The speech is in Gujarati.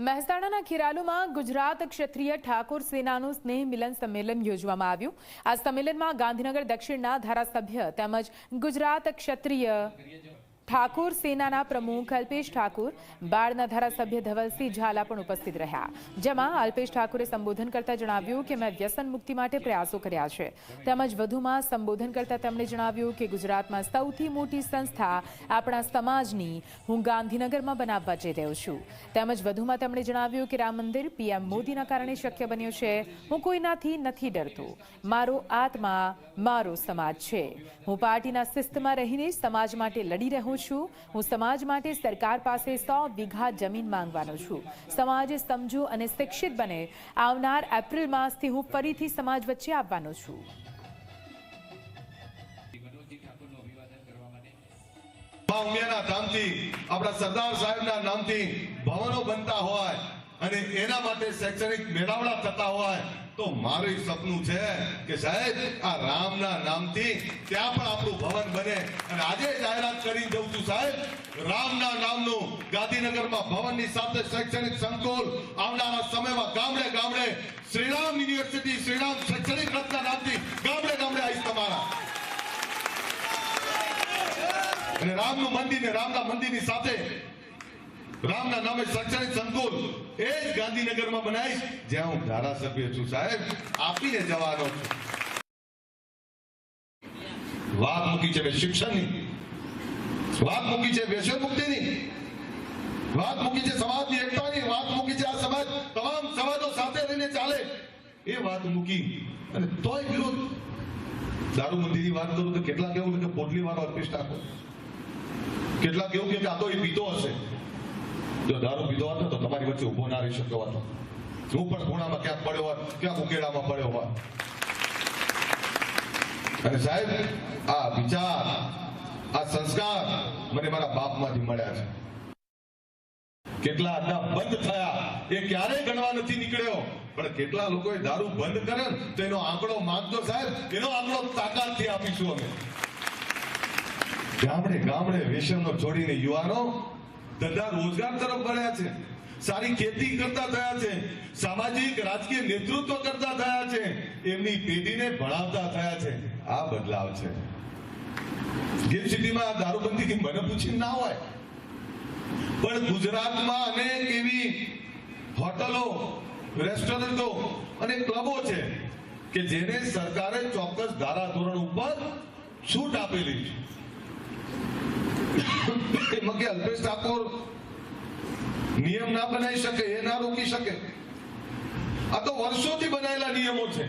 મહેસાણાના ખીરાલુમાં ગુજરાત ક્ષત્રિય ઠાકોર સેનાનું સ્નેહ મિલન સંમેલન યોજવામાં આવ્યું। આ સંમેલનમાં ગાંધીનગર દક્ષિણના ધારાસભ્ય તેમજ ગુજરાત ક્ષત્રિય ઠાકોર સેનાના પ્રમુખ અલ્પેશ ઠાકોર, બાળના ધારાસભ્ય ધવલસિંહ ઝાલા પણ ઉપસ્થિત રહ્યા। જેમાં અલ્પેશ ઠાકોરે સંબોધન કરતા જણાવ્યું કે મેં વ્યસન મુક્તિ માટે પ્રયાસો કર્યા છે। તેમજ વધુમાં સંબોધન કરતા તેમણે જણાવ્યું કે ગુજરાતમાં સૌથી મોટી સંસ્થા આપણા સમાજની હું ગાંધીનગરમાં બનાવવા જઈ રહ્યો છું। તેમજ વધુમાં તેમણે જણાવ્યું કે રામ મંદિર પીએમ મોદીના કારણે શક્ય બન્યું છે। હું કોઈનાથી નથી ડરતો। મારો આત્મા મારો સમાજ છે। હું પાર્ટીના શિસ્તમાં રહીને સમાજ માટે લડી રહ્યો છું। હું સમાજ માટે સરકાર પાસે 100 વીઘા જમીન માંગવાનો છું। સમાજ સમજુ અને શિક્ષિત બને। આવનાર એપ્રિલ માસથી હું ફરીથી સમાજ વચ્ચે આવવાનો છું। ઉમિયાના ધામથી આપણા સરદાર સાહેબના નામથી ભવનો બનતા હોય અને એના માટે શૈક્ષણિક મેળાવડા થતા હોય તો મારું સપનું છે કે સાહેબ આ રામના નામથી ત્યાં પણ આપણું ભવન બને। અને આજે જાહેરાત કરી દઉં છું સાહેબ, રામના નામનું ગાંધીનગરમાં ભવનની સાથે શૈક્ષણિક સંકુલ આવનારા સમયમાં ગામડે ગામડે શ્રીરામ યુનિવર્સિટી, શ્રીરામ શૈક્ષણિક રથના નામથી ગામડે ગામડે આવીશ તમારા। અને રામનું મંદિર ને રામના મંદિરની સાથે રામના નામે શૈક્ષણિક સંકુલ એ જ ગાંધીનગરમાં બનાવીશ જ્યાં હું ધારાસભ્ય છું સાહેબ, આપીને જવાનો છું। વાત મૂકી છે શિક્ષણની, વાત મૂકી છે વ્યસન મુક્તિની, વાત મૂકી છે સમાજની એકતાની, વાત મૂકી છે આ સમાજ તમામ સમાજો સાથે રહીને ચાલે એ વાત મૂકી અને તોય વિરોધ। દારૂબંધીની વાત કરું તો કેટલાક એવું કે પોટલી વાળો અલ્પેશ ઠાકોર, કેટલાક એવું કે આ તો એ પીતો હશે। જો દારૂ પીધો હતો તો તમારી વચ્ચે ઉભો ના રહી શક્યો હતો। હું પણ ખૂણામાં ક્યાંક પડ્યો હોત, ક્યાંક ઉકેડામાં પડ્યો હોત। અને સાહેબ આ વિચાર, આ સંસ્કાર મને મારા બાપમાંથી મળ્યા છે। કેટલા અડ્ડા બંધ થયા એ ક્યારેય ગણવા નથી નીકળ્યો, પણ કેટલા લોકોએ દારૂ બંધ કરે તો એનો આંકડો માંગતો સાહેબ, એનો આંકડો તાકાતથી આપીશું અમે। ગામડે ગામડે વ્યસનો છોડીને યુવાનો ધંધા રોજગાર તરફ વળ્યા છે, સારી ખેતી કરતા થયા છે, સામાજિક રાજકીય નેતૃત્વ કરતા થયા છે, એમની પેઢીને ભણાવતા થયા છે। આ બદલાવ છે। ગીર સિટીમાં દારૂબંધી મને પૂછીને ના હોય, પણ ગુજરાતમાં અનેક એવી હોટલો, રેસ્ટોરન્ટો અને ક્લબો છે કે જેને સરકારે ચોક્કસ ધારાધોરણ ઉપર છૂટ આપેલી છે। એમાં કે અલ્પેશ ઠાકોર નિયમ ના બનાવી શકે, એ ના રોકી શકે। આ તો વર્ષોથી બનાયેલા નિયમો છે।